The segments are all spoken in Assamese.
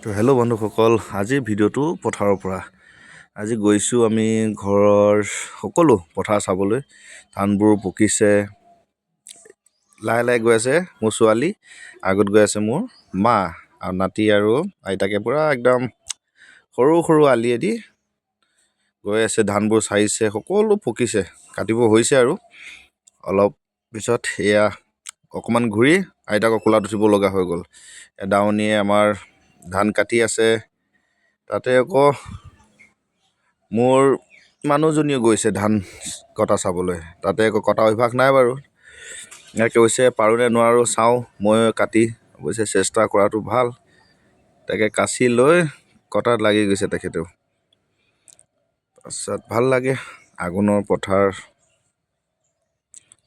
তো হেল্ল' বন্ধুসকল, আজিৰ ভিডিঅ'টো পথাৰৰ পৰা। আজি গৈছোঁ আমি ঘৰৰ সকলো পথাৰ চাবলৈ। ধানবোৰ পকিছে, লাহে লাহে গৈ আছে মোৰ ছোৱালী, আগত গৈ আছে মোৰ মা আৰু নাতি আৰু আইতাকে পূৰা একদম সৰু সৰু আলিয়েদি গৈ আছে। ধানবোৰ চাইছে, সকলো পকিছে, কাটিব হৈছে আৰু অলপ পিছত। এয়া অকণমান ঘূৰি আইতাকক কোলাত উঠিব লগা হৈ গ'ল। দাৱনীয়ে আমাৰ ধান কাটি আছে। তাতে আকৌ মোৰ মানুহজনীও গৈছে ধান কটা চাবলৈ। তাতে আকৌ কটা অভ্যাস নাই বাৰু। কৈছে পাৰোঁনে নোৱাৰোঁ চাওঁ, মই কাটি অৱশ্যে চেষ্টা কৰাটো ভাল। তাকে কাঁচি লৈ কটাত লাগি গৈছে তেখেতেও। তাৰপিছত ভাল লাগে আঘোণৰ পথাৰ,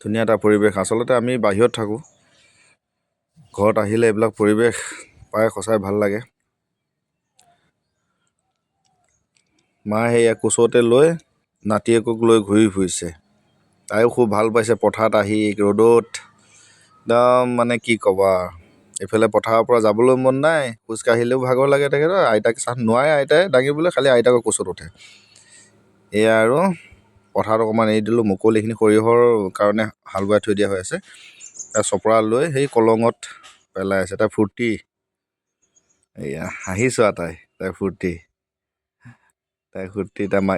ধুনীয়া এটা পৰিৱেশ। আচলতে আমি বাহিৰত থাকোঁ, ঘৰত আহিলে এইবিলাক পৰিৱেশ পাই সঁচাই ভাল লাগে। মা সেয়া কোচতে লৈ নাতিয়েকক লৈ ঘূৰি ফুৰিছে। তাইও খুব ভাল পাইছে পথাৰত আহি ৰ'দত। একদম মানে কি ক'বা, এইফালে পথাৰৰ পৰা যাবলৈ মন নাই, খোজকাঢ়িলেও ভাগৰ লাগে তেখেতৰ। আইতাক চাহ নোৱাৰে আইতাই দাঙিবলৈ, খালি আইতাকৰ কোচত উঠে। এয়া আৰু পথাৰত অকণমান এৰি দিলোঁ, মুকলিখিনি সৰিয়হৰ কাৰণে হাল বোৱাই থৈ দিয়া হৈ আছে। তাৰ চপৰা লৈ সেই কলঙত পেলাই আছে। তাই ফূৰ্তি, এয়া হাঁহিছোঁ আৰু তাই ফূৰ্তি। তাই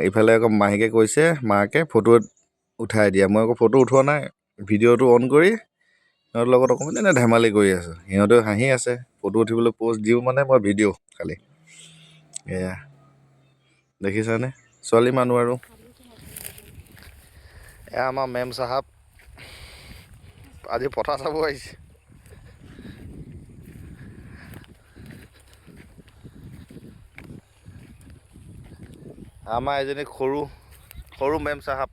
ইফালে আকৌ মাহীকে কৈছে মাকে ফটো উঠাই দিয়া। মই আকৌ ফটো উঠোৱা নাই, ভিডিঅ'টো অন কৰি সিহঁতৰ লগত অকণমান এনে ধেমালি কৰি আছোঁ। সিহঁতেও হাঁহি আছে। ফটো উঠিবলৈ প'ষ্ট দিওঁ মানে মই ভিডিঅ' খালি। এয়া দেখিছানে, ছোৱালী মানুহ আৰু। এয়া আমাৰ মেম চাহাব আজি পথাৰ চাব আহিছে। আমাৰ এজনী সৰু মেম চাহাব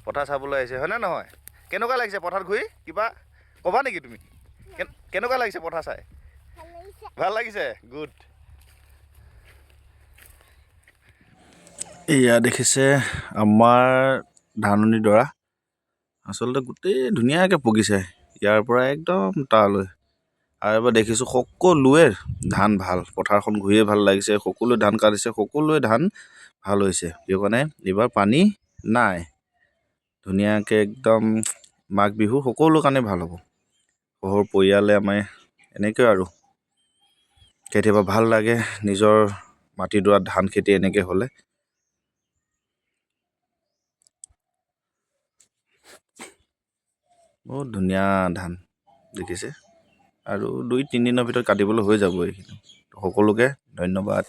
পথাৰ চাবলৈ আহিছে, হয়নে নহয়? কেনেকুৱা লাগিছে পথাৰত ঘূৰি? কিবা ক'বা নেকি তুমি? কেনেকুৱা লাগিছে পথাৰ চাই? ভাল লাগিছে, গুড। এয়া দেখিছে আমাৰ ধাননি ডৰা, আচলতে গোটেই ধুনীয়াকৈ পকিছে ইয়াৰ পৰা একদম তালৈ। আৰু এবাৰ দেখিছোঁ সকলোৱে ধান ভাল, পথাৰখন ঘূৰিয়ে ভাল লাগিছে। সকলোৱে ধান কাটিছে, সকলোৱে ধান ভাল হৈছে। কিয় কাৰণে এইবাৰ পানী নাই। ধুনীয়াকৈ একদম মাঘ বিহু সকলো কাৰণে ভাল হ'ব। শহুৰ পৰিয়ালে আমাৰ এনেকৈ আৰু কেতিয়াবা ভাল লাগে নিজৰ মাটিডৰাত ধান খেতি এনেকৈ হ'লে। বহুত ধুনীয়া ধান দেখিছে। আৰু 2-3 দিনৰ ভিতৰত কাটিবলৈ হৈ যাব এইখিনি। সকলোকে ধন্যবাদ।